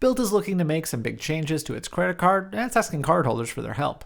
Bilt is looking to make some big changes to its credit card, and it's asking cardholders for their help.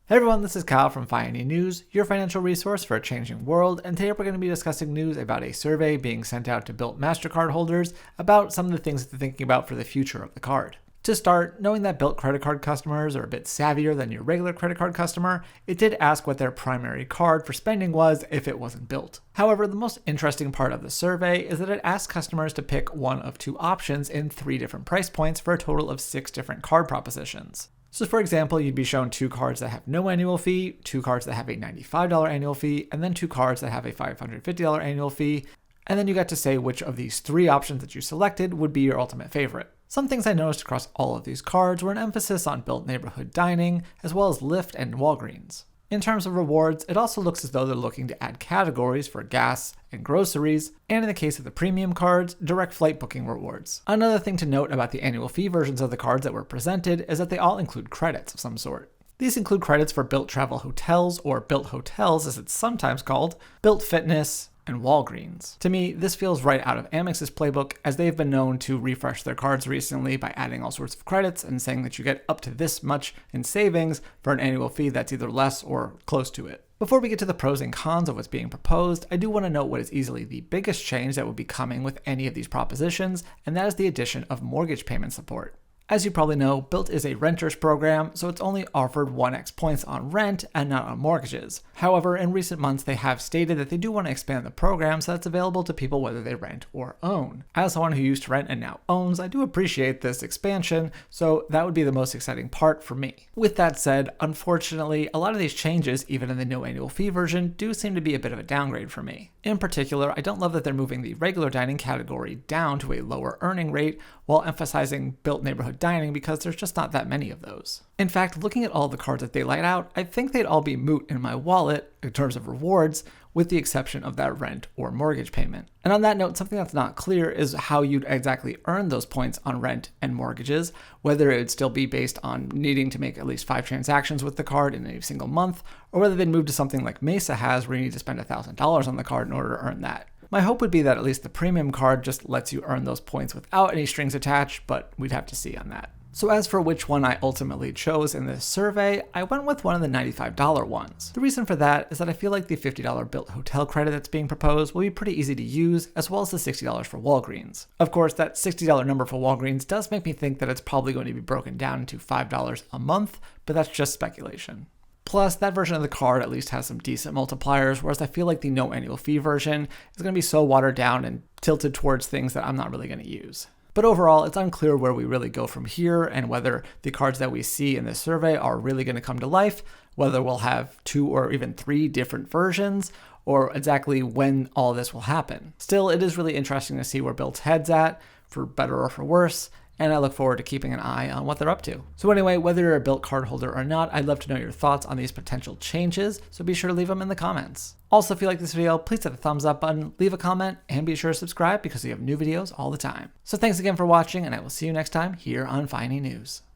Hey everyone, this is Kyle from Finance News, your financial resource for a changing world, and today we're going to be discussing news about a survey being sent out to Bilt Mastercard holders about some of the things that they're thinking about for the future of the card. To start, knowing that Bilt credit card customers are a bit savvier than your regular credit card customer, it did ask what their primary card for spending was if it wasn't Bilt. However, the most interesting part of the survey is that it asked customers to pick one of two options in 3 different price points for a total of 6 different card propositions. So for example, you'd be shown 2 cards that have no annual fee, 2 cards that have a $95 annual fee, and then 2 cards that have a $550 annual fee, and then you got to say which of these 3 options that you selected would be your ultimate favorite. Some things I noticed across all of these cards were an emphasis on Bilt neighborhood dining, as well as Lyft and Walgreens. In terms of rewards, it also looks as though they're looking to add categories for gas and groceries, and in the case of the premium cards, direct flight booking rewards. Another thing to note about the annual fee versions of the cards that were presented is that they all include credits of some sort. These include credits for Bilt Travel Hotels, or Bilt Hotels as it's sometimes called, Bilt Fitness, and Walgreens. To me, this feels right out of Amex's playbook, as they've been known to refresh their cards recently by adding all sorts of credits and saying that you get up to this much in savings for an annual fee that's either less or close to it. Before we get to the pros and cons of what's being proposed, I do want to note what is easily the biggest change that would be coming with any of these propositions, and that is the addition of mortgage payment support. As you probably know, Bilt is a renter's program, so it's only offered 1x points on rent and not on mortgages. However, in recent months they have stated that they do want to expand the program so that's available to people whether they rent or own. As someone who used to rent and now owns, I do appreciate this expansion, so that would be the most exciting part for me. With that said, unfortunately, a lot of these changes, even in the no annual fee version, do seem to be a bit of a downgrade for me. In particular, I don't love that they're moving the regular dining category down to a lower earning rate while emphasizing Bilt neighborhood dining because there's just not that many of those. In fact, looking at all the cards that they laid out, I think they'd all be moot in my wallet in terms of rewards, with the exception of that rent or mortgage payment. And on that note, something that's not clear is how you'd exactly earn those points on rent and mortgages, whether it would still be based on needing to make at least 5 transactions with the card in a single month, or whether they'd move to something like Mesa has where you need to spend $1,000 on the card in order to earn that. My hope would be that at least the premium card just lets you earn those points without any strings attached, but we'd have to see on that. So as for which one I ultimately chose in this survey, I went with one of the $95 ones. The reason for that is that I feel like the $50 Bilt hotel credit that's being proposed will be pretty easy to use, as well as the $60 for Walgreens. Of course, that $60 number for Walgreens does make me think that it's probably going to be broken down into $5 a month, but that's just speculation. Plus, that version of the card at least has some decent multipliers, whereas I feel like the no annual fee version is going to be so watered down and tilted towards things that I'm not really going to use. But overall, it's unclear where we really go from here and whether the cards that we see in this survey are really going to come to life, whether we'll have 2 or even 3 different versions, or exactly when all this will happen. Still, it is really interesting to see where Bilt's head's at, for better or for worse, and I look forward to keeping an eye on what they're up to. So anyway, whether you're a Bilt card holder or not, I'd love to know your thoughts on these potential changes, so be sure to leave them in the comments. Also, if you like this video, please hit the thumbs up button, leave a comment, and be sure to subscribe because we have new videos all the time. So thanks again for watching, and I will see you next time here on Finance News.